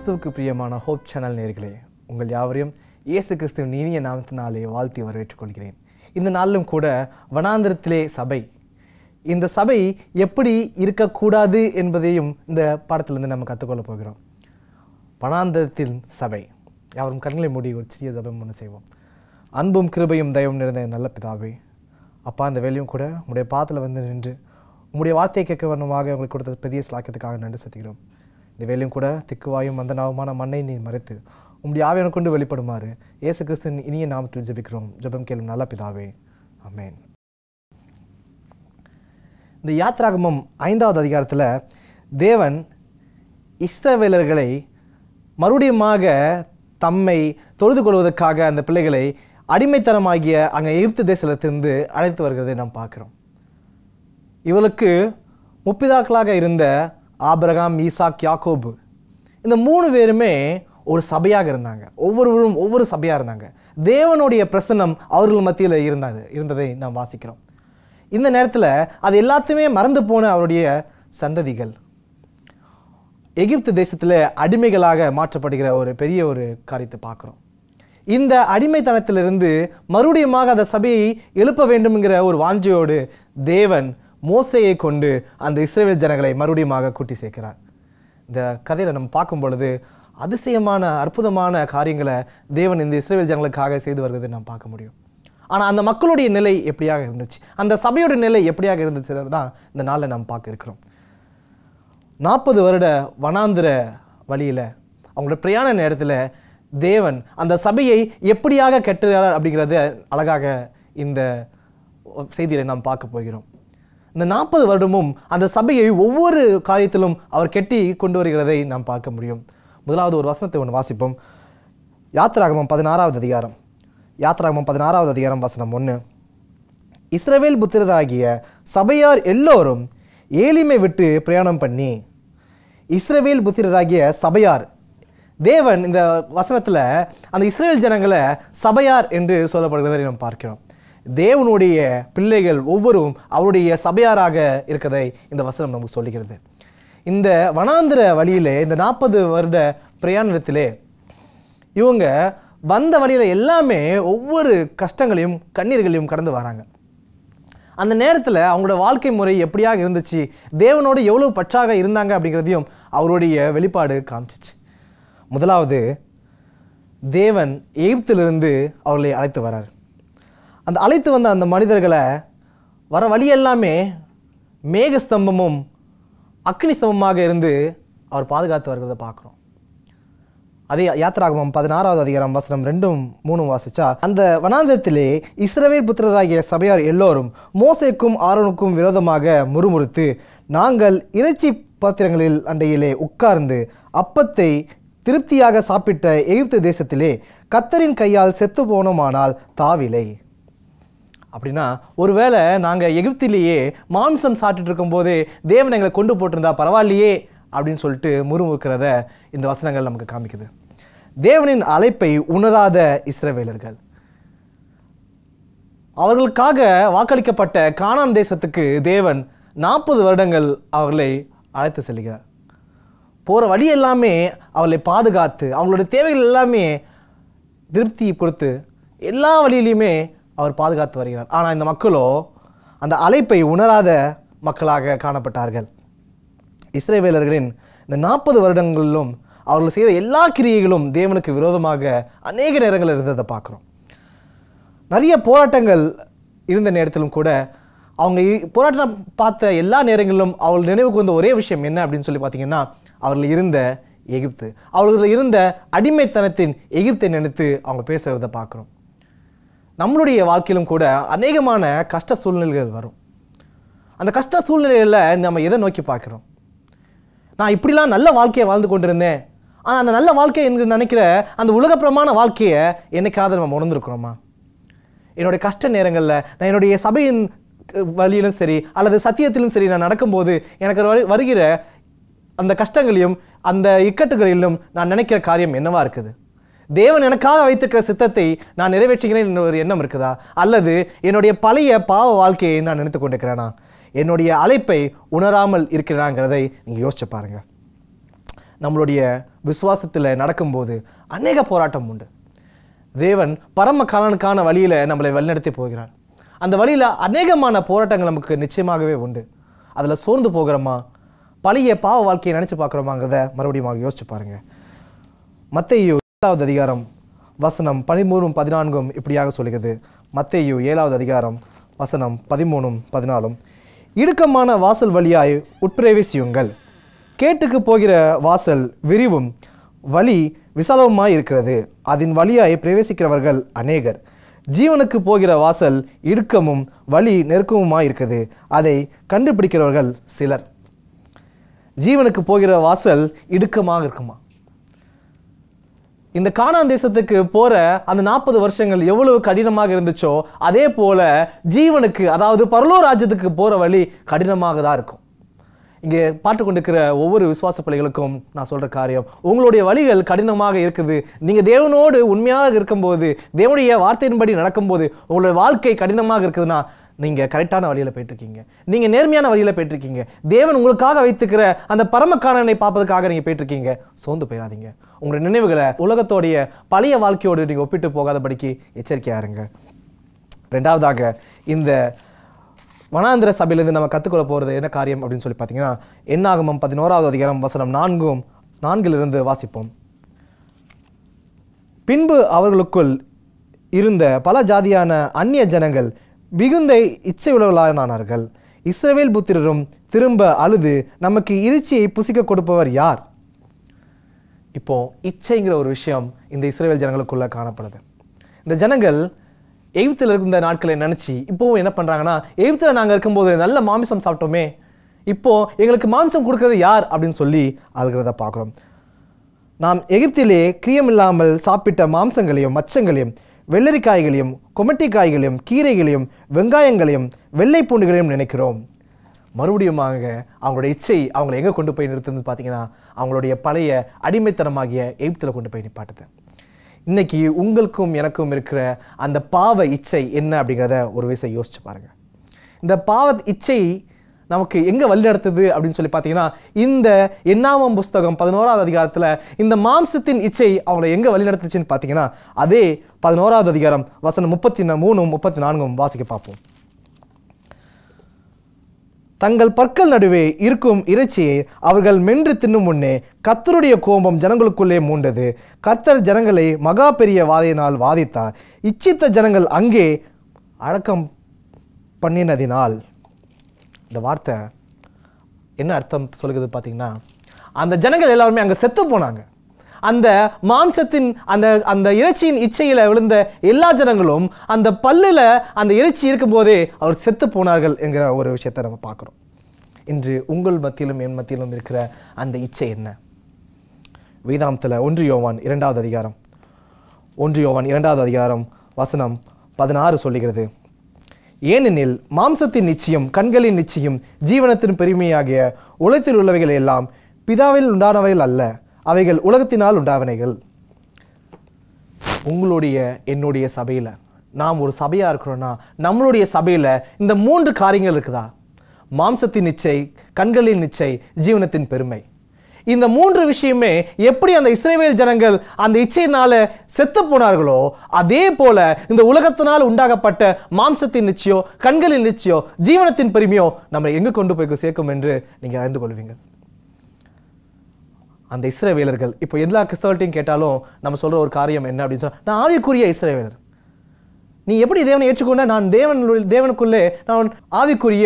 கிறிஸ்துவுக்கு பிரியமான hope channel நேயர்களே, உங்கள் யாவரையும் இயேசு கிறிஸ்துவின் இனிய நாமத்தினாலே வாழ்த்தி வரவேற்றுக் கொள்கிறேன். இந்த நாளிலும் கூட வனாந்திரத்திலே சபை, இந்த சபை எப்படி இருக்கக்கூடாது என்பதையும் இந்த பாடத்திலிருந்து நம்ம கற்றுக்கொள்ள போகிறோம். வனாந்திரத்தின் சபை. யாவரும் கண்களை மூடி ஒரு சிறிய ஜெபம் ஒன்று செய்வோம். அன்பும் கிருபையும் தயவும் நிறைந்த நல்ல பிதாவே, அப்பா, இந்த வேலையும் கூட உங்களுடைய பாதத்தில் வந்து நின்று உங்களுடைய வார்த்தையை கேட்க வரணுமாக உங்களுக்கு கொடுத்த பெரிய ஸ்லாக்கியத்துக்காக நன்றி செலுத்துகிறோம். இந்த வேலையும் கூட திக்குவாயும் வந்தனாவுமான மண்ணை நீ மறைத்து உங்களுடைய ஆவியை கொண்டு வெளிப்படுமாறு இயேசு கிறிஸ்துவின் இனிய நாமத்தில் ஜெபிக்கிறோம். ஜெபம் கேளும் நல்ல பிதாவே, ஆமென். இந்த யாத்ராகமம் 5வது அதிகாரத்தில் தேவன் இஸ்ரவேலர்களை மறுபடியுமாக தம்மை தொழுது கொள்வதற்காக அந்த பிள்ளைகளை அடிமைத்தனமாகிய அங்கே எகிப்து தேசத்திலிருந்து அழைத்து வருகிறதை நாம் பார்க்கிறோம். இவளுக்கு முப்பிதாக்களாக இருந்த ஆபிரகாம், ஈசாக், யாக்கோபு, இந்த 3 பேருமே ஒரு சபையாக இருந்தாங்க. ஒவ்வொருவரும் ஒவ்வொரு சபையாக இருந்தாங்க. தேவனுடைய பிரசன்னம் அவர்கள் மத்தியில் இருந்ததை நாம் வாசிக்கிறோம். இந்த நேரத்தில் அது எல்லாத்தையுமே மறந்து போன அவருடைய சந்ததிகள் எகிப்து தேசத்தில் அடிமைகளாக மாற்றப்படுகிற ஒரு பெரிய ஒரு காரியத்தை பார்க்குறோம். இந்த அடிமைத்தனத்திலிருந்து மறுபடியுமாக அந்த சபையை எழுப்ப வேண்டும்ங்கிற ஒரு வாஞ்சையோடு தேவன் மோசேயை கொண்டு அந்த இஸ்ரவேல் ஜனங்களை மறுபடியுமாக கூட்டி சேர்க்கிறார். இந்த கதையில் நம்ம பார்க்கும் பொழுது அதிசயமான அற்புதமான காரியங்களை தேவன் இந்த இஸ்ரவேல் ஜனங்களுக்காக செய்து வருவதை நாம் பார்க்க முடியும். ஆனால் அந்த மக்களுடைய நிலை எப்படியாக இருந்துச்சு, அந்த சபையோட நிலை எப்படியாக இருந்துச்சு தான் இந்த நாளில் நாம் பார்க்க இருக்கிறோம். 40 வருட வனாந்திர வழியில் அவங்களோட பிரயாண நேரத்தில் தேவன் அந்த சபையை எப்படியாக கட்டுகிறார் அப்படிங்கிறத அழகாக இந்த செய்தியை நாம் பார்க்க போகிறோம். இந்த 40 வருடமும் அந்த சபையை ஒவ்வொரு காரியத்திலும் அவர் கெட்டி கொண்டு வருகிறதை நாம் பார்க்க முடியும். முதலாவது ஒரு வசனத்தை ஒன்று வாசிப்போம். யாத்ராகமம் 16வது அதிகாரம். யாத்ராகமம் 16வது அதிகாரம் வசனம் 1. இஸ்ரவேல் புத்திரராகிய சபையார் எல்லோரும் ஏலிமை விட்டு பிரயாணம் பண்ணி. இஸ்ரவேல் புத்திரராகிய சபையார், தேவன் இந்த வசனத்தில் அந்த இஸ்ரவேல் ஜனங்களை சபையார் என்று சொல்லப்படுகிறதை நாம் பார்க்கிறோம். தேவனுடைய பிள்ளைகள் ஒவ்வொருவரும் அவருடைய சபையாராக இருக்கிறதை இந்த வசனம் நமக்கு சொல்லுகிறது. இந்த வனாந்திர வழியிலே, இந்த 40 வருட பிரயாணத்திலே இவங்க வந்த வழியில் எல்லாமே ஒவ்வொரு கஷ்டங்களையும் கண்ணீர்களையும் கடந்து வராங்க. அந்த நேரத்தில் அவங்களோட வாழ்க்கை முறை எப்படியாக இருந்துச்சு, தேவனோடு எவ்வளவு பற்றாக இருந்தாங்க அப்படிங்கிறதையும் அவருடைய வெளிப்பாடு காமிச்சிச்சு. முதலாவது, தேவன் எகிப்திலிருந்து அவர்களை அழைத்து வரார். அந்த அழைத்து வந்த அந்த மனிதர்களை வர வழி எல்லாமே மேகஸ்தம்பமும் அக்னி ஸ்தம்பமாக இருந்து அவர் பாதுகாத்து வருகிறத பார்க்குறோம். அதே யாத்ராகமம் 16வது அதிகாரம் வசனம் 2-3 வாசிச்சா, அந்த வனாந்திரத்திலே இஸ்ரவேல் புத்திரராகிய சபையார் எல்லோரும் மோசேக்கும் ஆரோனுக்கும் விரோதமாக முறுமுறுத்து, நாங்கள் இறைச்சி பாத்திரங்களில் அண்டையிலே உட்கார்ந்து அப்பத்தை திருப்தியாக சாப்பிட்ட எகிப்து தேசத்திலே கர்த்தரின் கையால் செத்து போனோமானால் தாவிலை. அப்படின்னா, ஒருவேளை நாங்கள் எகிப்திலேயே மாம்சம் சாப்பிட்டுட்டு இருக்கும்போதே தேவன் எங்களை கொண்டு போட்டிருந்தா பரவாயில்லையே அப்படின்னு சொல்லிட்டு முறுமுறுக்கிறத இந்த வசனங்கள் நமக்கு காமிக்குது. தேவனின் அழைப்பை உணராத இஸ்ரவேலர்கள், அவர்களுக்காக வாக்களிக்கப்பட்ட கானான் தேசத்துக்கு தேவன் 40 வருடங்கள் அவர்களை அழைத்து செல்கிறார். போகிற வழி எல்லாமே அவர்களை பாதுகாத்து, அவங்களுடைய தேவைகள் எல்லாமே திருப்தி கொடுத்து எல்லா வழியிலையுமே அவர் பாதுகாத்து வருகிறார். ஆனால் இந்த மக்களோ அந்த அழைப்பை உணராத மக்களாக காணப்பட்டார்கள். இஸ்ரவேலர்களின் இந்த 40 வருடங்களிலும் அவர்கள் செய்த எல்லா கிரியைகளும் தேவனுக்கு விரோதமாக அநேக நேரங்கள் இருந்ததை பார்க்குறோம். நிறைய போராட்டங்கள் இருந்த நேரத்திலும் கூட அவங்க போராட்டம் பார்த்த எல்லா நேரங்களிலும் அவர்கள் நினைவுக்கு வந்த ஒரே விஷயம் என்ன அப்படின்னு சொல்லி பார்த்தீங்கன்னா, அவர்கள் இருந்த எகிப்து, அவர்கள் இருந்த அடிமைத்தனத்தின் எகிப்தை நினைத்து அவங்க பேசுகிறத பார்க்குறோம். நம்மளுடைய வாழ்க்கையிலும் கூட அநேகமான கஷ்ட சூழ்நிலைகள் வரும். அந்த கஷ்ட சூழ்நிலையில் நம்ம எதை நோக்கி பார்க்குறோம்? நான் இப்படிலாம் நல்ல வாழ்க்கையை வாழ்ந்து கொண்டிருந்தேன், ஆனால் அந்த நல்ல வாழ்க்கை என்று நினைக்கிற அந்த உலகப்பிரமான வாழ்க்கையை என்னைக்காவது நம்ம உணர்ந்துருக்கிறோமா? என்னுடைய கஷ்ட நேரங்களில் நான் என்னுடைய சபையின் வழியிலும் சரி அல்லது சத்தியத்திலும் சரி நான் நடக்கும்போது எனக்கு வருகிற அந்த கஷ்டங்களையும் அந்த இக்கட்டுகளிலும் நான் நினைக்கிற காரியம் என்னவா இருக்குது? தேவன் எனக்காக வைத்திருக்கிற சித்தத்தை நான் நிறைவேற்றுகிறேன் என்ற ஒரு எண்ணம் இருக்குதா? அல்லது என்னுடைய பழைய பாவ வாழ்க்கையை நான் நினைத்து கொண்டிருக்கிறேனா? என்னுடைய அழைப்பை உணராமல் இருக்கிறாங்கிறதை நீங்கள் யோசிச்சு பாருங்கள். நம்மளுடைய விசுவாசத்தில் நடக்கும்போது அநேக போராட்டம் உண்டு. தேவன் பரம காலனுக்கான வழியில் நம்மளை வழிநடத்தி போகிறார். அந்த வழியில் அநேகமான போராட்டங்கள் நமக்கு நிச்சயமாகவே உண்டு. அதில் சோர்ந்து போகிறோமா, பழைய பாவ வாழ்க்கையை நினச்சி பார்க்குறோமாங்கிறத மறுபடியும் யோசிச்சு பாருங்க. மத்தேயு 7வது அதிகாரம் வசனம் 13-14 இப்படியாக சொல்லுகிறது. மத்தேயு 7வது அதிகாரம் வசனம் 13-14. இடுக்கமான வாசல் வழியாய் உட்பிரவேசியுங்கள். கேட்டுக்கு போகிற வாசல் விரிவும் வழி விசாலமாய் இருக்கிறது, அதன் வழியாய் பிரவேசிக்கிறவர்கள் அநேகர். ஜீவனுக்கு போகிற வாசல் இடுக்கமும் வழி நெருக்கமுமாய் இருக்குது, அதை கண்டுபிடிக்கிறவர்கள் சிலர். ஜீவனுக்கு போகிற வாசல் இடுக்கமாக இருக்குமா? இந்த கானான் தேசத்துக்கு போற அந்த 40 வருஷங்கள் எவ்வளவு கடினமாக இருந்துச்சோ அதே போல ஜீவனுக்கு, அதாவது பரலோக ராஜ்யத்துக்கு போற வழி கடினமாக தான் இருக்கும். இங்கே பார்த்து கொண்டிருக்கிற ஒவ்வொரு விசுவாச பிள்ளைகளுக்கும் நான் சொல்ற காரியம், உங்களுடைய வழிகள் கடினமாக இருக்குது. நீங்க தேவனோடு உண்மையாக இருக்கும்போது, தேவனுடைய வார்த்தையின்படி நடக்கும்போது உங்களுடைய வாழ்க்கை கடினமாக இருக்குதுன்னா நீங்க கரெக்டான வழியில போயிட்டு இருக்கீங்க, நீங்க நேர்மையான வழியில போயிட்டு இருக்கீங்க. தேவன் உங்களுக்காக வைத்துக்கிற அந்த பரமக்காரனை பார்ப்பதற்காக நீங்க போயிட்டு இருக்கீங்க. சோர்ந்து போயிடாதீங்க. உங்களுடைய நினைவுகளை உலகத்தோடைய பழைய வாழ்க்கையோடு நீங்க ஒப்பிட்டு போகாதபடிக்கு எச்சரிக்கையா இருங்க. ரெண்டாவதாக, இந்த வனாந்திர சபையிலிருந்து நம்ம கற்றுக்கொள்ள போகிறது என்ன காரியம் அப்படின்னு சொல்லி பார்த்தீங்கன்னா, என்னாகமம் 11வது அதிகாரம் வசனம் 4 வாசிப்போம். பின்பு அவர்களுக்குள் இருந்த பல ஜாதியான அந்நிய ஜனங்கள் மிகுந்த இச்சை உள்ளவர்களானார்கள். இஸ்ரவேல் புத்திரரும் திரும்ப அழுது, நமக்கு இறைச்சியை புசிக்க கொடுப்பவர் யார்? இப்போ இச்சைங்கிற ஒரு விஷயம் இந்த இஸ்ரவேல் ஜனங்களுக்குள்ள காணப்படுது. இந்த ஜனங்கள் எகிப்தில் இருந்த நாட்களை நினச்சி இப்போவும் என்ன பண்ணுறாங்கன்னா, எகிப்தில் நாங்கள் இருக்கும்போது நல்ல மாமிசம் சாப்பிட்டோமே, இப்போ எங்களுக்கு மாமிசம் கொடுக்கறது யார் அப்படின்னு சொல்லி அழுகிறத பார்க்குறோம். நாம் எகிப்திலே கிரியமில்லாமல் சாப்பிட்ட மாம்சங்களையும் மச்சங்களையும் வெள்ளரிக்காய்களையும் கொமட்டிக்காய்களையும் கீரைகளையும் வெங்காயங்களையும் வெள்ளை பூண்டுகளையும் நினைக்கிறோம். மறுபடியுமாக அவங்களுடைய இச்சை அவங்களை எங்கே கொண்டு போய் நிறுத்துன்னு பார்த்தீங்கன்னா, அவங்களுடைய பழைய அடிமைத்தனமாகிய எகிப்தில் கொண்டு போய் நிப்பாட்டுது. இன்னைக்கு உங்களுக்கும் எனக்கும் இருக்கிற அந்த பாவ இச்சை என்ன அப்படிங்கிறத ஒரு விஷயம் யோசிச்சு பாருங்க. இந்த பாவ இச்சை நமக்கு எங்க வழிநடத்துது அப்படின்னு சொல்லி பார்த்தீங்கன்னா, இந்த என்னாகமம் புஸ்தகம் 11வது அதிகாரத்தில் இந்த மாம்சத்தின் இச்சை அவங்களை எங்க வழிநடத்துச்சுன்னு பார்த்தீங்கன்னா, அதே 11வது அதிகாரம் வசனம் 33-34 வாசிக்க பார்ப்போம். தங்கள் பற்கள் நடுவே இருக்கும் இறைச்சியை அவர்கள் மென்று தின்னும் முன்னே கர்த்தருடைய கோபம் ஜனங்களுக்குள்ளே மூண்டது. கர்த்தர் ஜனங்களை மகா பெரிய வாதையினால் வாதித்தார். இச்சித்த ஜனங்கள் அங்கே அடக்கம் பண்ணினதினால். இந்த வார்த்தை என்ன அர்த்தம் சொல்லுகிறது பார்த்தீங்கன்னா, அந்த ஜனங்கள் எல்லாருமே அங்கே செத்து போனாங்க. அந்த மாம்சத்தின் அந்த இறைச்சியின் இச்சையில் விழுந்த எல்லா ஜனங்களும் அந்த பல்லில் அந்த இறைச்சி இருக்கும் போதே அவர் செத்து போனார்கள் என்கிற ஒரு விஷயத்தை நம்ம பார்க்குறோம். இன்று உங்கள் மத்தியிலும் என் மத்தியிலும் இருக்கிற அந்த இச்சை என்ன? வேதாந்தத்தில் 1 யோவான் 2வது அதிகாரம் வசனம் 16 சொல்லுகிறது. ஏனெனில் மாம்சத்தின் நிச்சயம் கண்களின் நிச்சயம் ஜீவனத்தின் பெருமையாகிய உலகத்தில் உள்ளவைகள் எல்லாம் பிதாவில் உண்டானவைகள் அல்ல, அவைகள் உலகத்தினால் உண்டாவனைகள். உங்களுடைய என்னுடைய சபையில் நாம் ஒரு சபையாக இருக்கிறோன்னா, நம்மளுடைய சபையில் இந்த 3 காரியங்கள் இருக்குதா? மாம்சத்தின் நிச்சை, கண்களின் நிச்சை, ஜீவனத்தின் பெருமை. இந்த 3 விஷயமே எப்படி அந்த இஸ்ரவேல் ஜனங்கள் அந்த இச்சையினால செத்து போனார்களோ அதே போல இந்த உலகத்தினால் உண்டாகப்பட்ட மாம்சத்தின் நிச்சயோ கண்களின் நிச்சயோ ஜீவனத்தின் பெருமையோ நம்மளை எங்கு கொண்டு போய் சேர்க்கும் என்று நீங்க அறிந்து கொள்வீங்க. அந்த இஸ்ரவேலர்கள் இப்போ எல்லா கிறிஸ்தவர்களையும் கேட்டாலும் நம்ம சொல்ற ஒரு காரியம் என்ன அப்படின்னு சொன்னா, நான் ஆவிக்குரிய இஸ்ரவேலர். நீ எப்படி தேவனை ஏற்றுக்கொண்ட? நான் தேவனுக்குள்ளே நான் ஆவிக்குரிய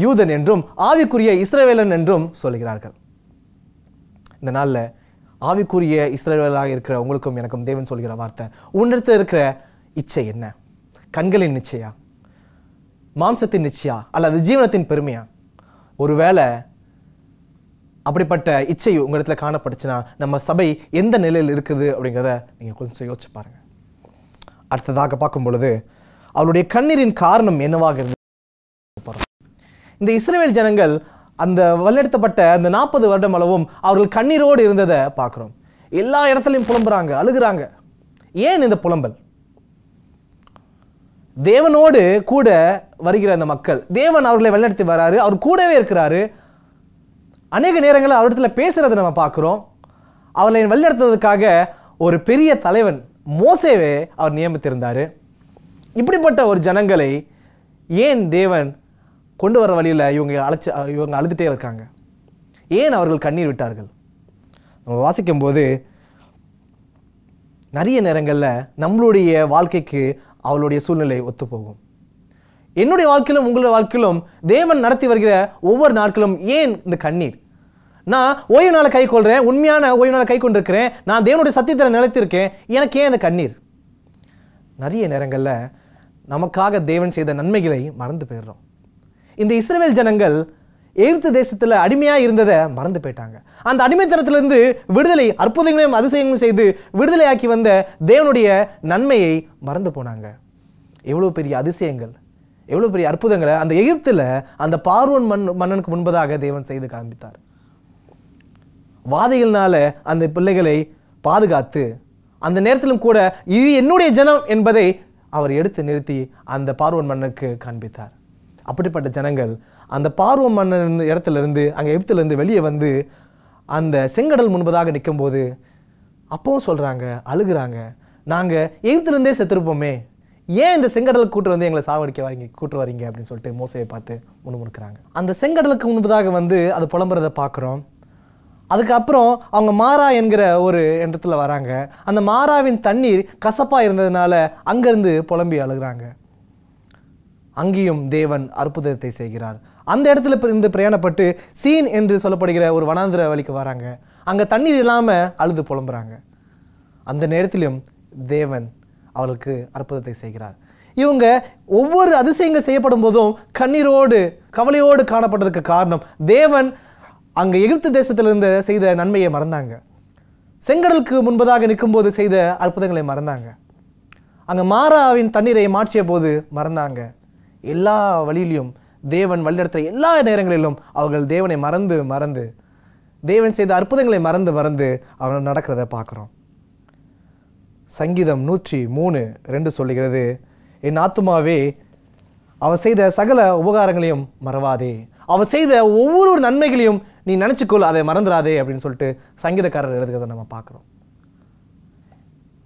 யூதன் என்றும் ஆவிக்குரிய இஸ்ரவேலன் என்றும் சொல்கிறார்கள். இந்த நாளில் ஆவிக்குரிய இஸ்ரவேலராக இருக்கிற உங்களுக்கும் எனக்கும் தேவன் சொல்கிற வார்த்தை, உன்னிடத்தில் இருக்கிற இச்சை என்ன? கண்களின் நிச்சயா, மாம்சத்தின் நிச்சயா, அல்லது ஜீவனத்தின் பெருமையா? ஒருவேளை அப்படிப்பட்ட இச்சை உங்களிடத்தில் காணப்பட்டுச்சுன்னா நம்ம சபை எந்த நிலையில் இருக்குது அப்படிங்கிறத நீங்கள் கொஞ்சம் யோசிச்சு பாருங்க. அடுத்ததாக பார்க்கும் பொழுது அவருடைய கண்ணீரின் காரணம் என்னவாக இருந்தது? இந்த இஸ்ரவேல் ஜனங்கள் அந்த வழிநடத்தப்பட்ட அந்த 40 வருடம் அளவும் அவர்கள் கண்ணீரோடு இருந்ததை பார்க்கிறோம். எல்லா இடத்துலையும் புலம்புறாங்க, அழுகுறாங்க. ஏன் இந்த புலம்பல்? தேவனோடு கூட வருகிற அந்த மக்கள், தேவன் அவர்களை வழிநடத்தி வராரு, அவர் கூடவே இருக்கிறாரு. அநேக நேரங்களில் அவரிடத்துல பேசுறதை நம்ம பார்க்குறோம். அவர்களை வழிநடத்துவதற்காக ஒரு பெரிய தலைவன் மோசேவே அவர் நியமித்திருந்தார். இப்படிப்பட்ட ஒரு ஜனங்களை ஏன் தேவன் கொண்டு வர வழியில் இவங்க அழுதுகிட்டே இருக்காங்க? ஏன் அவர்கள் கண்ணீர் விட்டார்கள்? நம்ம வாசிக்கும்போது நிறைய நேரங்களில் நம்மளுடைய வாழ்க்கைக்கு அவளுடைய சூழ்நிலை ஒத்துப்போகும். என்னுடைய வாழ்க்கையிலும் உங்களுடைய வாழ்க்கையிலும் தேவன் நடத்தி வருகிற ஒவ்வொரு நாட்களும் ஏன் இந்த கண்ணீர்? நான் ஓய்வு நாளை கை கொள்கிறேன், உண்மையான ஓய்வு நாளை கை கொண்டிருக்கிறேன், நான் தேவனுடைய சத்தியத்தில் நிலைத்திருக்கேன், எனக்கு ஏன் இந்த கண்ணீர்? நிறைய நேரங்களில் நமக்காக தேவன் செய்த நன்மைகளை மறந்து போயிடுறோம். இந்த இஸ்ரவேல் ஜனங்கள் எகிப்து தேசத்தில் அடிமையாக இருந்ததை மறந்து போயிட்டாங்க. அந்த அடிமைத்தனத்திலிருந்து விடுதலை, அற்புதங்களையும் அதிசயங்களும் செய்து விடுதலையாக்கி வந்த தேவனுடைய நன்மையை மறந்து போனாங்க. எவ்வளோ பெரிய அதிசயங்கள், எவ்வளோ பெரிய அற்புதங்களை அந்த எகிப்தில் அந்த பார்வோன் மன்னனுக்கு முன்பதாக தேவன் செய்து காண்பித்தார். வாதைகள்னால அந்த பிள்ளைகளை பாதுகாத்து அந்த நேரத்திலும் கூட இது என்னுடைய ஜனம் என்பதை அவர் எடுத்து நிறுத்தி அந்த பார்வோன் மன்னனுக்கு காண்பித்தார். அப்படிப்பட்ட ஜனங்கள் அந்த பார்வோன் மன்னன் இடத்துலேருந்து அங்கே எகிப்திலிருந்து வெளியே வந்து அந்த செங்கடல் முன்பதாக நிற்கும்போது அப்பவும் சொல்கிறாங்க, அழுகிறாங்க, நாங்கள் எகிப்திலிருந்தே செத்துருப்போமே, ஏன் இந்த செங்கடலுக்கு கூட்டு வந்து எங்களை சாவடிக்க கூட்டு வரீங்க அப்படின்னு சொல்லிட்டு மோசையை பார்த்து முணுமுணுக்கிறாங்க. அந்த செங்கடலுக்கு முன்பதாக வந்து அது புலம்புறதை பார்க்குறோம். அதுக்கப்புறம் அவங்க மாரா என்கிற ஒரு இடத்துல வராங்க. அந்த மாராவின் தண்ணீர் கசப்பாக இருந்ததுனால அங்கேருந்து புலம்பி அழுகிறாங்க. அங்கேயும் தேவன் அற்புதத்தை செய்கிறார். அந்த இடத்துல இருந்து பிரயாணப்பட்டு சீன் என்று சொல்லப்படுகிற ஒரு வனாந்திர வழிக்கு வராங்க. அங்கே தண்ணீர் இல்லாமல் அழுது புலம்புறாங்க. அந்த நேரத்திலும் தேவன் அவளுக்கு அற்புதத்தை செய்கிறார். இவங்க ஒவ்வொரு அதிசயங்கள் செய்யப்படும் போதும் கண்ணீரோடு கவலையோடு காணப்பட்டதுக்கு காரணம் தேவன் அங்கே எகிப்து தேசத்திலிருந்து செய்த நன்மையை மறந்தாங்க. செங்கடலுக்கு முன்பதாக நிற்கும்போது செய்த அற்புதங்களை மறந்தாங்க. அங்கே மாராவின் தண்ணீரை மாற்றிய போது மறந்தாங்க. எல்லா வழியிலும் தேவன் வழிநடத்துகிற எல்லா நேரங்களிலும் அவர்கள் தேவனை மறந்து தேவன் செய்த அற்புதங்களை மறந்து அவர்கள் நடக்கிறத பார்க்குறோம். சங்கீதம் 103:2 சொல்லுகிறது, என் ஆத்துமாவே அவன் செய்த சகல உபகாரங்களையும் மறவாதே, அவன் செய்த ஒவ்வொரு நன்மைகளையும் நீ நினச்சிக்கொள், அதை மறந்துடாதே அப்படின்னு சொல்லிட்டு சங்கீதக்காரர் எழுதுகிறத நம்ம பார்க்குறோம்.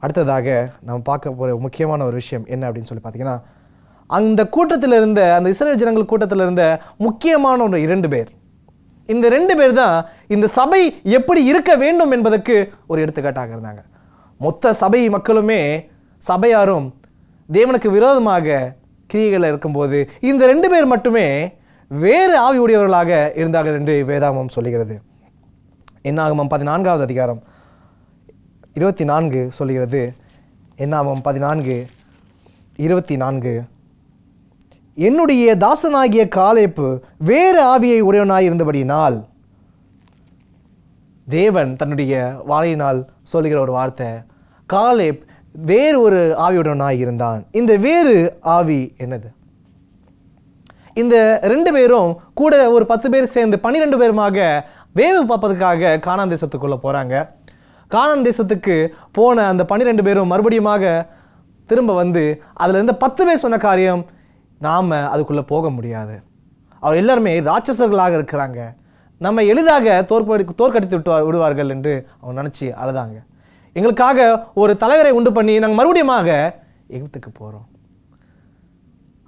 அடுத்ததாக நம்ம பார்க்க போகிற முக்கியமான ஒரு விஷயம் என்ன அப்படின்னு சொல்லி பார்த்தீங்கன்னா, அந்த கூட்டத்தில் இருந்த அந்த இஸ்ரவேல் ஜனங்கள் கூட்டத்தில் இருந்த முக்கியமான ஒரு 2 பேர். இந்த 2 பேர் தான் இந்த சபை எப்படி இருக்க வேண்டும் என்பதற்கு ஒரு எடுத்துக்காட்டாக இருந்தாங்க. மொத்த சபை மக்களுமே சபையாரும் தேவனுக்கு விரோதமாக கிரியைகளில் இருக்கும்போது இந்த 2 பேர் மட்டுமே வேறு ஆவி உடையவர்களாக இருந்தார்கள் என்று வேதாகமம் சொல்லுகிறது. என்னாகமம் 14வது அதிகாரம் 24 சொல்லுகிறது. என்னாகமம் 14:24, என்னுடைய தாசனாகிய காலேப்பு வேறு ஆவியை உடையவனாய் இருந்தபடியினால், தேவன் தன்னுடைய வாழையினால் சொல்லுகிற ஒரு வார்த்தை, காலேப் வேறு ஒரு ஆவியுடனாய் இருந்தான். இந்த வேறு ஆவி என்னது? இந்த 2 பேரும் கூட ஒரு 10 பேர் சேர்ந்து 12 பேருமாக வேவு பார்ப்பதற்காக கானான் தேசத்துக்குள்ள போறாங்க. கானான் தேசத்துக்கு போன அந்த 12 பேரும் மறுபடியுமாக திரும்ப வந்து அதுல இருந்த 10 பேர் சொன்ன காரியம், நாம அதுக்குள்ள போக முடியாது, அவர் எல்லாருமே ராட்சசர்களாக இருக்கிறாங்க, நம்ம எளிதாக தோற்கடித்து விடுவார்கள் என்று அவங்க நினைச்சு அழுதாங்க. எங்களுக்காக ஒரு தலைவரை உண்டு பண்ணி நாங்கள் மறுபடியுமாக எகிப்துக்கு போறோம்.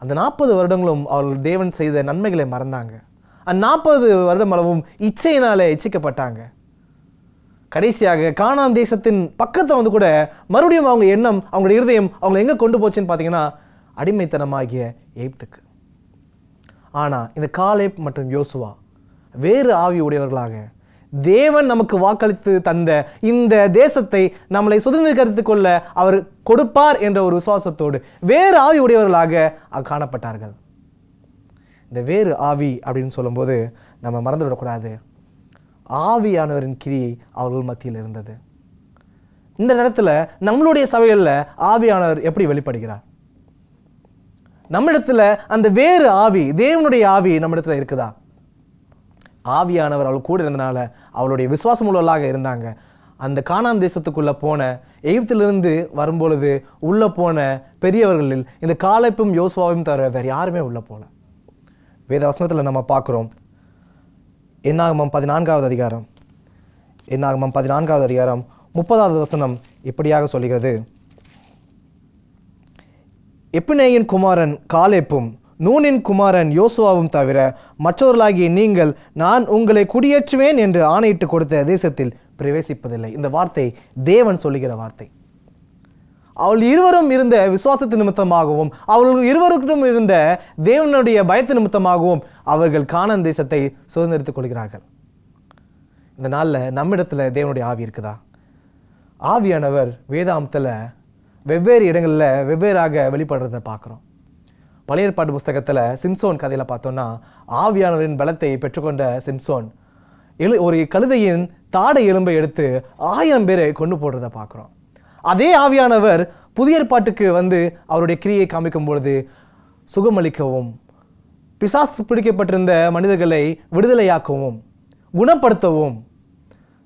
அந்த 40 வருடங்களும் அவர்கள் தேவன் செய்த நன்மைகளை மறந்தாங்க. அந்த 40 வருடம் அளவும் இச்சையினாலே இச்சிக்கப்பட்டாங்க. கடைசியாக கானான் தேசத்தின் பக்கத்தில் வந்து கூட மறுபடியும் அவங்க எண்ணம், அவங்களுடைய இருதயம் அவங்களை எங்கே கொண்டு போச்சுன்னு பார்த்தீங்கன்னா அடிமைத்தனமாகிய எகிப்துக்கு. ஆனால் இந்த காலேப் மற்றும் யோசுவா வேறு ஆவி உடையவர்களாக தேவன் நமக்கு வாக்களித்து தந்த இந்த தேசத்தை நம்மளை சுதந்திரித்துக் கொள்ள அவர் கொடுப்பார் என்ற ஒரு விசுவாசத்தோடு வேறு ஆவி உடையவர்களாக காணப்பட்டார்கள். இந்த வேறு ஆவி அப்படின்னு சொல்லும்போது நம்ம மறந்துவிடக்கூடாது, ஆவியானவரின் கிரியை அவர்கள் மத்தியில் இருந்தது. இந்த நேரத்தில் நம்மளுடைய சபைகளில் ஆவியானவர் எப்படி வெளிப்படுகிறார்? நம்மிடத்துல அந்த வேறு ஆவி, தேவனுடைய ஆவி நம்மிடத்துல இருக்குதா? ஆவியானவர் அவள் கூட இருந்தனால அவளுடைய விசுவாசம் உள்ளவர்களாக இருந்தாங்க. அந்த கானான் தேசத்துக்குள்ள போன எகிப்திலிருந்து வரும்பொழுது உள்ள போன பெரியவர்களில் இந்த காலேப்பும் யோசுவாவையும் தவிர வேறு யாருமே உள்ள போல. வேத வசனத்தில் நம்ம பார்க்குறோம், என்னாகமம் 14வது அதிகாரம் 30வது வசனம் இப்படியாக சொல்கிறது. எப்பினேயின் குமாரன் காலேப்பும் நூனின் குமாரன் யோசுவாவும் தவிர மற்றவர்களாகிய நீங்கள் நான் உங்களை குடியேற்றுவேன் என்று ஆணையிட்டு கொடுத்த தேசத்தில் பிரவேசிப்பதில்லை. இந்த வார்த்தை தேவன் சொல்லுகிற வார்த்தை. அவள் இருவரும் இருந்த விசுவாசத்து நிமித்தமாகவும் அவர்கள் இருவருக்கும் இருந்த தேவனுடைய பயத்து நிமித்தமாகவும் அவர்கள் கானான் தேசத்தை சுதந்திரித்துக் கொள்கிறார்கள். இந்த நாளில் நம்மிடத்துல தேவனுடைய ஆவி இருக்குதா? ஆவியானவர் வேதாந்தத்தில் வெவ்வேறு இடங்களில் வெவ்வேறாக வெளிப்படுறதை பார்க்குறோம். பழைய ஏற்பாட்டு புஸ்தகத்தில் சிம்சோன் கதையில் பார்த்தோம்னா ஆவியானவரின் பலத்தை பெற்றுக்கொண்ட சிம்சோன் ஒரு கழுதையின் தாடை எலும்பை எடுத்து 1000 பேரை கொண்டு போடுறதை பார்க்குறோம். அதே ஆவியானவர் புதிய ஏற்பாட்டுக்கு வந்து அவருடைய கிரியை காமிக்கும் பொழுது சுகமளிக்கவும் பிசாசு பிடிக்கப்பட்டிருந்த மனிதர்களை விடுதலையாக்கவும் குணப்படுத்தவும்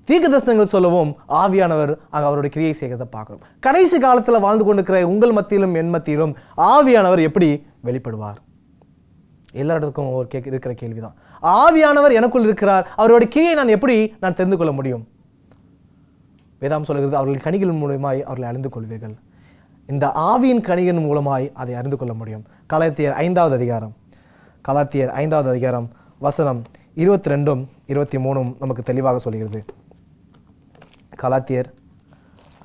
தீர்க்கதரிசனங்கள் சொல்லவும் ஆவியானவர் அங்கே அவருடைய கிரியை செய்கிறத பார்க்கிறோம். கடைசி காலத்தில் வாழ்ந்து கொண்டிருக்கிற உங்கள் மத்தியிலும் என் மத்தியிலும் ஆவியானவர் எப்படி வெளிப்படுவார்? எல்லா இடத்துக்கும் ஒரு இருக்கிற கேள்விதான். ஆவியானவர் எனக்குள் இருக்கிறார், அவருடைய கிரியை நான் எப்படி தெரிந்து கொள்ள முடியும்? வேதாம் சொல்கிறது, அவர்கள் கனிகளின் மூலமாய் அவர்களை அறிந்து கொள்வீர்கள். இந்த ஆவியின் கனிகளின் மூலமாய் அதை அறிந்து கொள்ள முடியும். கலாத்தியர் 5வது அதிகாரம் வசனம் 22 23 நமக்கு தெளிவாக சொல்கிறது. கலாத்தியர்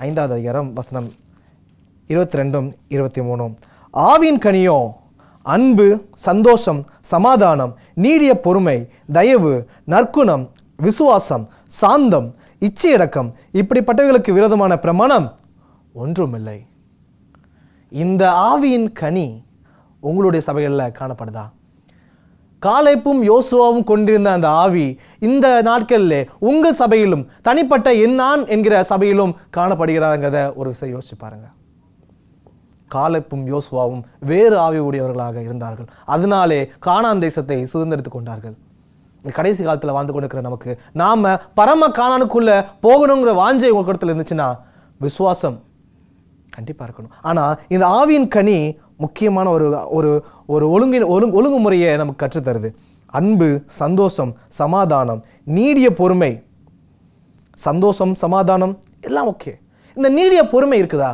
5வது அதிகாரம் வசனம் 22 23 ஆவியின் கனியோ அன்பு, சந்தோஷம், சமாதானம், நீடிய பொறுமை, தயவு, நற்குணம், விசுவாசம், சாந்தம், இச்சையடக்கம், இப்படிப்பட்டவர்களுக்கு விரோதமான பிரமாணம் ஒன்றுமில்லை. இந்த ஆவியின் கனி உங்களுடைய சபைகளில் காணப்படுதா? காலேப்பும் யோசுவாவும் கொண்டிருந்த அந்த ஆவி இந்த நாட்களில் உங்கள் சபையிலும் தனிப்பட்ட நான் என்கிற சபையிலும் காணப்படுகிறாங்கிறத ஒரு விஷயம் யோசிச்சு பாருங்க. காலேப்பும் யோசுவாவும் வேறு ஆவி உடையவர்களாக இருந்தார்கள். அதனாலே கானான் தேசத்தை சுதந்திரித்துக் கொண்டார்கள். கடைசி காலத்தில் வாழ்ந்து கொண்டிருக்கிற நமக்கு நாம பரம கானானுக்குள்ள போகணுங்கிற வாஞ்சை உங்க இடத்துல இருந்துச்சுன்னா விசுவாசம் கண்டிப்பா இருக்கணும். ஆனா இந்த ஆவியின் கனி முக்கியமான ஒரு ஒழுங்குமுறையை நமக்கு கற்றுத்தருது. அன்பு, சந்தோஷம், சமாதானம், நீடிய பொறுமை. சந்தோஷம், சமாதானம் எல்லாம் ஓகே. இந்த நீடிய பொறுமை இருக்குதா?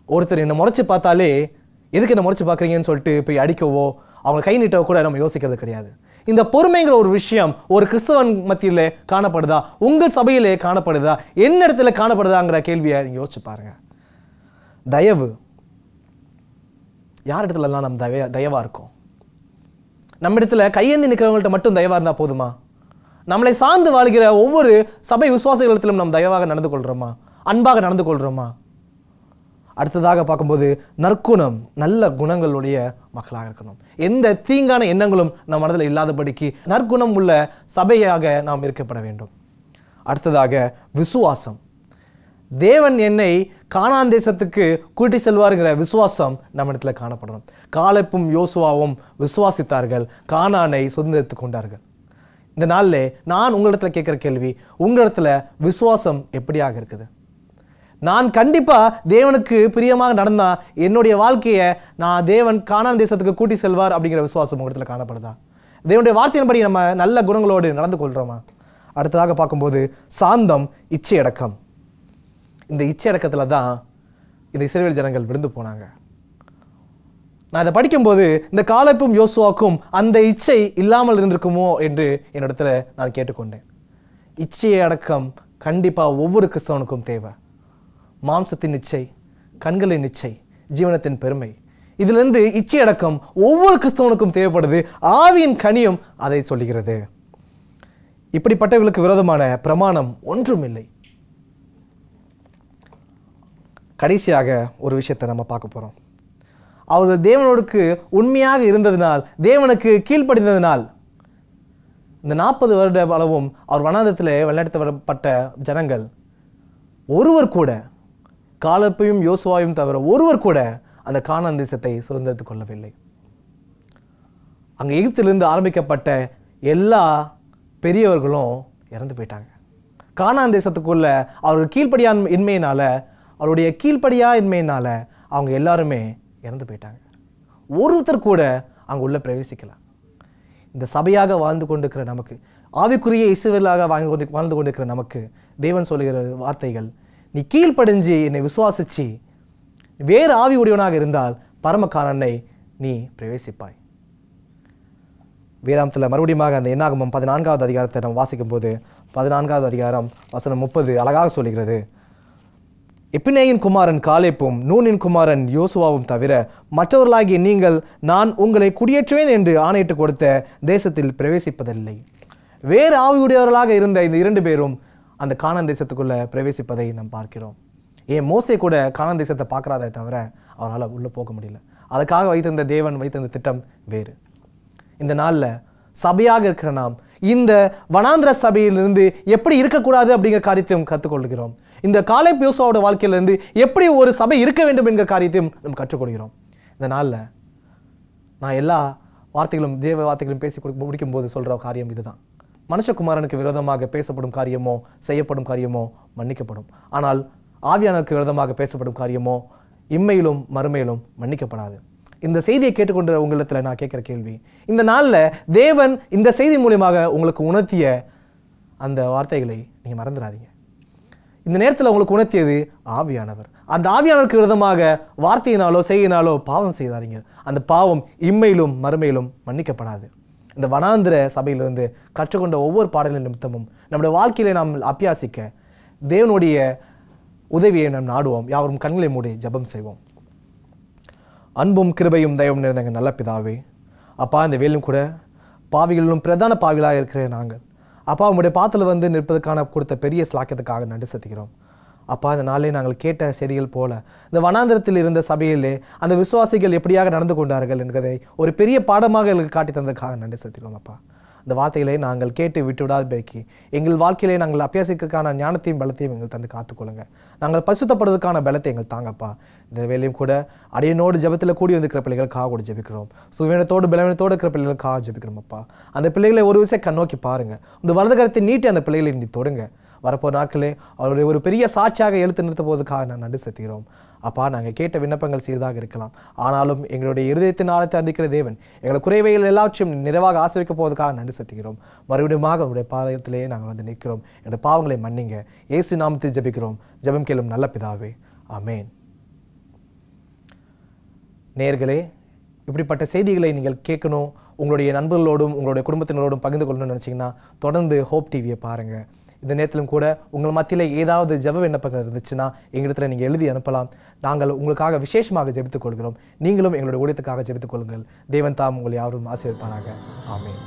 ஒருத்தர் என்னை முறைச்சு பார்த்தாலே எதுக்கு என்ன முறைச்சு பார்க்குறீங்கன்னு சொல்லிட்டு போய் அடிக்கவோ அவங்க கை நீட்டவோ கூட நம்ம யோசிக்கிறது கிடையாது. இந்த பொறுமைங்கிற ஒரு விஷயம் ஒரு கிறிஸ்தவன் மத்தியிலே காணப்படுதா? உங்கள் சபையிலே காணப்படுதா? என்ன இடத்துல காணப்படுதாங்கிற கேள்வியை நீங்க யோசிச்சு பாருங்க. தயவு, யார் இடத்துலலாம் நம்ம தயவா இருக்கோம்? நம்ம இடத்துல கையேந்தி நிற்கிறவங்கள்ட்ட மட்டும் தயவா இருந்தா போதுமா? நம்மளை சார்ந்து வாழ்கிற ஒவ்வொரு சபை விசுவாசிகளிடத்திலும் நம்ம தயவாக நடந்து கொள்றோமா? அன்பாக நடந்து கொள்றோமா? அடுத்ததாக பார்க்கும்போது நற்குணம், நல்ல குணங்களுடைய மக்களாக இருக்கணும். எந்த தீங்கான எண்ணங்களும் நம் மனதில் இல்லாதபடிக்கு நற்குணம் உள்ள சபையாக நாம் இருக்கப்பட வேண்டும். அடுத்ததாக விசுவாசம். தேவன் என்னை கானான் தேசத்துக்கு கூட்டி செல்வாருங்கிற விசுவாசம் நம்ம இடத்துல காணப்படணும். காலேப்பும் யோசுவாவும் விசுவாசித்தார்கள், கானானை சுதந்திரித்துக் கொண்டார்கள். இந்த நாளில் நான் உங்களிடத்துல கேட்கிற கேள்வி, உங்களிடத்துல விசுவாசம் எப்படியாக இருக்குது? நான் கண்டிப்பா தேவனுக்கு பிரியமாக நடந்தா என்னுடைய வாழ்க்கையை நான் தேவன் கானான் தேசத்துக்கு கூட்டி செல்வார் அப்படிங்கிற விசுவாசம் உங்களிடத்துல காணப்படுதா? தேவனுடைய வார்த்தையின்படி நம்ம நல்ல குணங்களோடு நடந்து கொள்றோமா? அடுத்ததாக பார்க்கும்போது சாந்தம், இச்சையடக்கம். இந்த இச்சையடக்கத்துல தான் இந்த இஸ்ரவேல் ஜனங்கள் விழுந்து போனாங்க. நான் இதை படிக்கும்போது இந்த காலேப்பும் யோசுவாக்கும் அந்த இச்சை இல்லாமல் இருந்திருக்குமோ என்று என்னிடத்துல நான் கேட்டுக்கொண்டேன். இச்சையடக்கம் கண்டிப்பா ஒவ்வொரு கிறிஸ்தவனுக்கும் தேவை. மாம்சத்தின் இச்சை, கண்களின் இச்சை, ஜீவனத்தின் பெருமை, இதிலிருந்து இச்சையடக்கம் ஒவ்வொரு கிறிஸ்தவனுக்கும் தேவைப்படுது. ஆவியின் கனியும் அதை சொல்லுகிறது. இப்படிப்பட்டவர்களுக்கு விரோதமான பிரமாணம் ஒன்றும் இல்லை. கடைசியாக ஒரு விஷயத்தை நம்ம பார்க்க போறோம். அவர்கள் தேவனோடுக்கு உண்மையாக இருந்ததினால், தேவனுக்கு கீழ்ப்படிந்ததினால், இந்த 40 வருட அளவும் அவர் வனாந்தரத்திலே வழிநடத்தப்பட்ட ஜனங்கள் ஒருவர் கூட, காலேப்பையும் யோசுவாவையும் தவிர ஒருவர் கூட அந்த கானான் தேசத்தை சுதந்திரித்துக் கொள்ளவில்லை. அங்கே எகிப்திலிருந்து ஆரம்பிக்கப்பட்ட எல்லா பெரியவர்களும் இறந்து போயிட்டாங்க. கானான் தேசத்துக்குள்ள அவர்கள் கீழ்ப்படியாயின்மையினால, அவருடைய கீழ்ப்படியாயின்மையினால அவங்க எல்லாருமே இறந்து போயிட்டாங்க. ஒருத்தர் கூட அங்க உள்ள பிரவேசிக்கல. இந்த சபையாக வாழ்ந்து கொண்டிருக்கிற நமக்கு, ஆவிக்குரிய இஸ்ரவேலாக வாழ்ந்து கொண்டிருக்கிற நமக்கு தேவன் சொல்லுகிற வார்த்தைகள், நீ கீழ்ப்படிஞ்சு என்னை விசுவாசிச்சு வேறு ஆவி உடையவனாக இருந்தால் பரமகாரனை நீ பிரவேசிப்பாய். வேதாந்தத்தில் மறுபடியும் அந்த என்னாகமம் 14வது அதிகாரத்தை நம்ம வாசிக்கும் போது 14வது அதிகாரம் வசனம் 30 அழகாக சொல்லுகிறது, எப்பினேயின் குமாரன் காலேப்பும் நூனின் குமாரன் யோசுவாவும் தவிர மற்றவர்களாகிய நீங்கள் நான் உங்களை குடியேற்றுவேன் என்று ஆணையிட்டு கொடுத்த தேசத்தில் பிரவேசிப்பதில்லை. வேறு ஆவியுடையவர்களாக இருந்த இந்த 2 பேரும் அந்த கானான் தேசத்துக்குள்ள பிரவேசிப்பதை நாம் பார்க்கிறோம். ஏன் மோசே கூட கானான் தேசத்தை பார்க்கறாதே தவிர அவரால் உள்ள போக முடியல. அதுக்காக வைத்திருந்த தேவன் வைத்திருந்த திட்டம் வேறு. இந்த நாளில் சபையாக இருக்கிற நாம் இந்த வனாந்திர சபையிலிருந்து எப்படி இருக்கக்கூடாது அப்படிங்கிற காரியத்தையும் கற்றுக்கொள்கிறோம். இந்த காலேப் யோசுவாவோட வாழ்க்கையிலிருந்து எப்படி ஒரு சபை இருக்க வேண்டும் என்கிற காரியத்தையும் நம்ம கற்றுக்கொள்கிறோம். இந்த நாளில் நான் எல்லா வார்த்தைகளும் தேவ வார்த்தைகளும் பேசி முடிக்கும் போது சொல்கிற காரியம் இதுதான். மனுஷகுமாரனுக்கு விரோதமாக பேசப்படும் காரியமோ செய்யப்படும் காரியமோ மன்னிக்கப்படும். ஆனால் ஆவியானவருக்கு விரோதமாக பேசப்படும் காரியமோ இம்மையிலும் மறுமையிலும் மன்னிக்கப்படாது. இந்த செய்தியை கேட்டுக்கொண்ட உங்களிடத்தில் நான் கேட்குற கேள்வி, இந்த நாளில் தேவன் இந்த செய்தி மூலியமாக உங்களுக்கு உணர்த்திய அந்த வார்த்தைகளை நீங்கள் மறந்துடாதீங்க. இந்த நேரத்தில் உங்களுக்கு உணர்த்தியது ஆவியானவர். அந்த ஆவியானவருக்கு விரோதமாக வார்த்தையினாலோ செய்யினாலோ பாவம் செய்தாதீங்க. அந்த பாவம் இம்மையிலும் மறுமையிலும் மன்னிக்கப்படாது. இந்த வனாந்திர சபையிலிருந்து கற்றுக்கொண்ட ஒவ்வொரு பாடலின் நிமித்தமும் நம்முடைய வாழ்க்கையில நாம் அபியாசிக்க தேவனுடைய உதவியை நாம் நாடுவோம். யாவரும் கண்களை மூடி ஜெபம் செய்வோம். அன்பும் கிருபையும் தயவும் நிறைந்த நல்ல பிதாவே, அப்பா, இந்த வேலும் கூட பாவிகளிலும் பிரதான பாவிகளாக இருக்கிற நாங்கள் அப்பா உங்களுடைய பாத்தில் வந்து நிற்பதற்கான கொடுத்த பெரிய ஸ்லாக்கியத்துக்காக நன்றி செலுத்துகிறோம். அப்பா, இந்த நாளே நாங்கள் கேட்ட செய்திகள் போல இந்த வனாந்திரத்தில் இருந்த சபையிலே அந்த விசுவாசிகள் எப்படியாக நடந்து கொண்டார்கள் என்பதை ஒரு பெரிய பாடமாக எங்களுக்கு காட்டி தந்ததுக்காக நன்றி செலுத்துகிறோம். அப்பா, இந்த வார்த்தைகளை நாங்கள் கேட்டு விட்டுவிடாதபடிக்கு எங்கள் வாழ்க்கையிலே நாங்கள் அபியாசிக்கிறதுக்கான ஞானத்தையும் பலத்தையும் எங்கள் தந்து காத்துக்கொள்ளுங்க. நாங்கள் பரிசுத்தப்படுவதற்கான பலத்தை எங்கள் தாங்கப்பா. இந்த வேலையும் கூட அடியனோடு ஜெபத்தில் கூடி வந்திருக்கிற பிள்ளைகளுக்காக கூட ஜெபிக்கிறோம். சுவீனத்தோடு பலவீனத்தோடு இருக்கிற பிள்ளைகளுக்காக ஜெபிக்கிறோம். அப்பா, அந்த பிள்ளைகளை ஒரு விஷயம் கண்ணோக்கி பாருங்க. இந்த வலது கரத்தை நீட்டி அந்த பிள்ளைகளை நீ தொடுங்க. வரப்போ நாட்களே அவருடைய ஒரு பெரிய சாட்சியாக எழுத்து நிறுத்த போவதற்காக நான் நன்றி செலுத்துகிறோம். அப்பா, நாங்கள் கேட்ட விண்ணப்பங்கள் சிறிதாக இருக்கலாம், ஆனாலும் எங்களுடைய இருதயத்தின் ஆழத்தை அறிந்திக்கிற தேவன் எங்களை குறைவைகள் எல்லாவற்றையும் நிறைவாக ஆசிரிக்க போவதற்காக நன்றி செலுத்துகிறோம். மறுபடியும் அவருடைய பாதத்திலேயே நாங்கள் வந்து நிற்கிறோம். என்னுடைய பாவங்களை மன்னிங்க. இயேசு நாமத்தில் ஜெபிக்கிறோம். ஜெபம் கேளும் நல்ல பிதாவே, ஆமேன். நேயர்களே, இப்படிப்பட்ட செய்திகளை நீங்கள் கேட்கணும், உங்களுடைய நண்பர்களோடும் உங்களுடைய குடும்பத்தினரோடும் பகிர்ந்து கொள்ளணும்னு நினச்சிங்கன்னா தொடர்ந்து ஹோப் டிவியை பாருங்கள். இந்த நேரத்திலும் கூட உங்கள் மத்தியில் ஏதாவது ஜெப விண்ணப்பங்கள் இருந்துச்சுன்னா எங்களிடத்தில் நீங்கள் எழுதி அனுப்பலாம். நாங்கள் உங்களுக்காக விசேஷமாக ஜெபித்துக் கொள்கிறோம். நீங்களும் எங்களுடைய ஊழியத்துக்காக ஜெபித்துக் கொள்ளுங்கள். தேவன் தாம் உங்களை யாரும் ஆசீர்வதிப்பாராக. ஆமென்.